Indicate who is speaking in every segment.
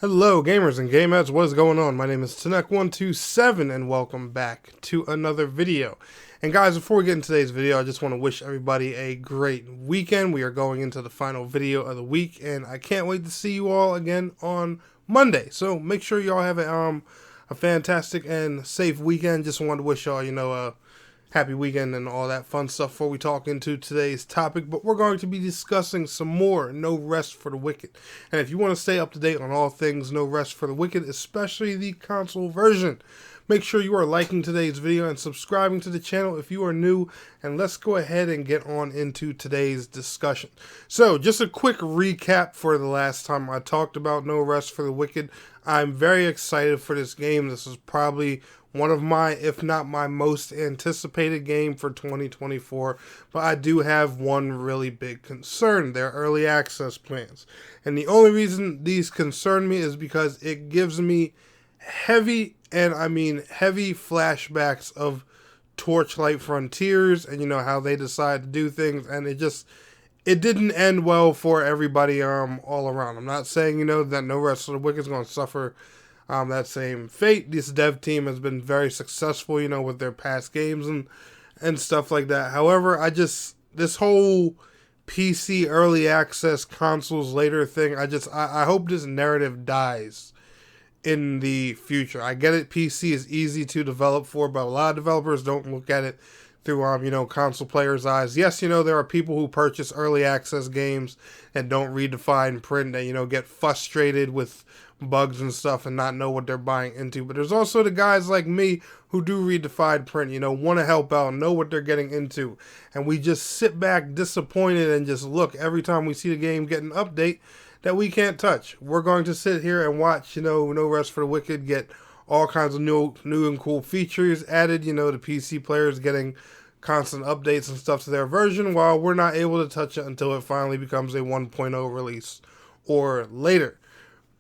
Speaker 1: Hello, gamers and gameheads. What is going on? My name is Tanek127, and welcome back to another video. And guys, before we get into today's video, I just want to wish everybody a great weekend. We are going into the final video of the week, and I can't wait to see you all again on Monday. So make sure y'all have a fantastic and safe weekend. Just wanted to wish y'all, a happy weekend and all that fun stuff before we talk into today's topic. But we're going to be discussing some more No Rest for the Wicked. And if you want to stay up to date on all things No Rest for the Wicked, especially the console version, make sure you are liking today's video and subscribing to the channel if you are new. And let's go ahead and get on into today's discussion. So just a quick recap for the last time I talked about No Rest for the Wicked. I'm very excited for this game. This is probably one of my, if not my most anticipated game for 2024, but I do have one really big concern: their early access plans. And the only reason these concern me is because it gives me heavy, and I mean heavy, flashbacks of Torchlight Frontiers and how they decide to do things, and it didn't end well for everybody all around. I'm not saying that No Rest for the Wicked is going to suffer that same fate. This dev team has been very successful, with their past games and stuff like that. However, this whole PC early access, consoles later thing, I hope this narrative dies in the future. I get it, PC is easy to develop for, but a lot of developers don't look at it through console players' eyes. Yes, there are people who purchase early access games and don't read the fine print and get frustrated with bugs and stuff and not know what they're buying into. But there's also the guys like me who do read the fine print, want to help out, know what they're getting into. And we just sit back disappointed and just look every time we see the game get an update that we can't touch. We're going to sit here and watch, No Rest for the Wicked get all kinds of new and cool features added, the PC players getting constant updates and stuff to their version, while we're not able to touch it until it finally becomes a 1.0 release or later.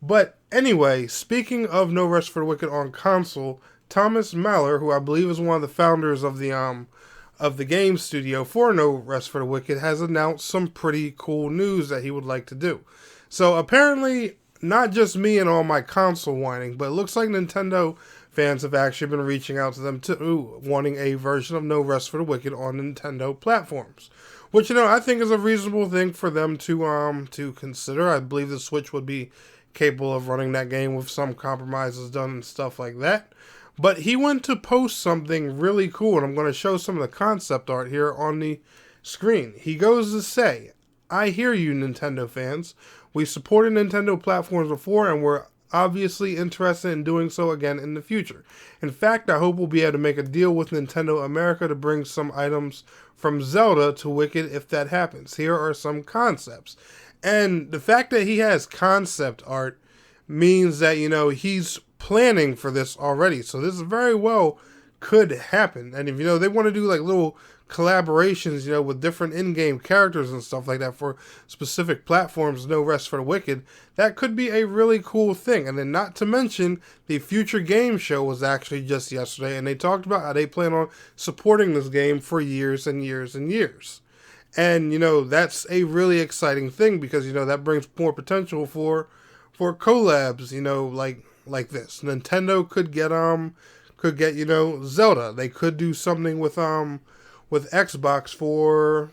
Speaker 1: But anyway, speaking of No Rest for the Wicked on console, Thomas Mahler, who I believe is one of the founders of the game studio for No Rest for the Wicked, has announced some pretty cool news that he would like to do. So apparently, not just me and all my console whining, but it looks like Nintendo fans have actually been reaching out to them too, wanting a version of No Rest for the Wicked on Nintendo platforms. Which, I think is a reasonable thing for them to consider. I believe the Switch would be capable of running that game with some compromises done and stuff like that. But he went to post something really cool, and I'm going to show some of the concept art here on the screen. He goes to say, "I hear you, Nintendo fans. We supported Nintendo platforms before, and we're obviously interested in doing so again in the future. In fact, I hope we'll be able to make a deal with Nintendo America to bring some items from Zelda to Wicked if that happens. Here are some concepts." And the fact that he has concept art means that, he's planning for this already. So this very well could happen. And if, they want to do like little collaborations, with different in-game characters and stuff like that for specific platforms, No Rest for the Wicked, that could be a really cool thing. And then not to mention, the Future Game Show was actually just yesterday, and they talked about how they plan on supporting this game for years and years and years. And, that's a really exciting thing because, that brings more potential for collabs, like this. Nintendo could get, Zelda. They could do something with Xbox for,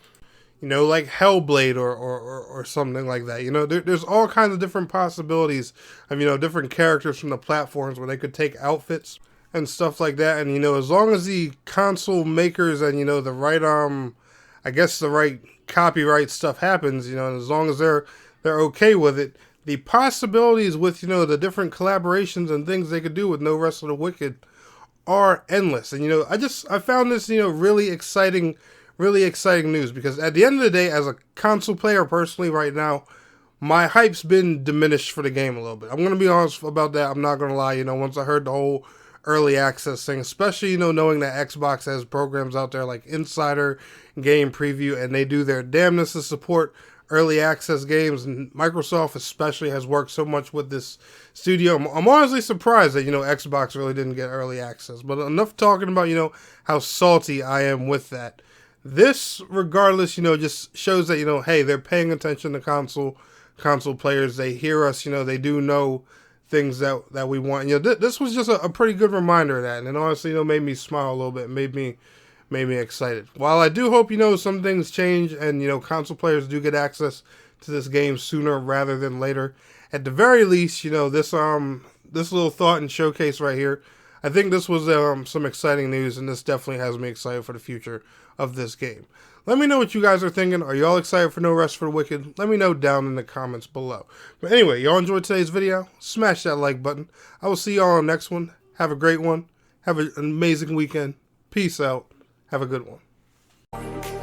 Speaker 1: like Hellblade or something like that. There's all kinds of different possibilities of, different characters from the platforms where they could take outfits and stuff like that. And, as long as the console makers and, the right, I guess the right copyright stuff happens, and as long as they're okay with it, the possibilities with, the different collaborations and things they could do with No Rest for the Wicked are endless. And, I found this, really exciting news, because at the end of the day, as a console player personally right now, my hype's been diminished for the game a little bit. I'm going to be honest about that. I'm not going to lie. Once I heard the whole early access thing, especially, knowing that Xbox has programs out there like Insider Game Preview, and they do their damnness to support early access games, and Microsoft especially has worked so much with this studio. I'm honestly surprised that, Xbox really didn't get early access, but enough talking about, how salty I am with that. This, regardless, just shows that, hey, they're paying attention to console players. They hear us, they do know things that we want. You know, this was just a pretty good reminder of that, and it honestly, you know, made me smile a little bit, made me excited. While I do hope, you know, some things change and, you know, console players do get access to this game sooner rather than later, at the very least, you know, this little thought and showcase right here, I think this was some exciting news, and this definitely has me excited for the future of this game. Let me know what you guys are thinking. Are y'all excited for No Rest for the Wicked? Let me know down in the comments below. But anyway, y'all enjoyed today's video? Smash that like button. I will see y'all on the next one. Have a great one. Have an amazing weekend. Peace out. Have a good one.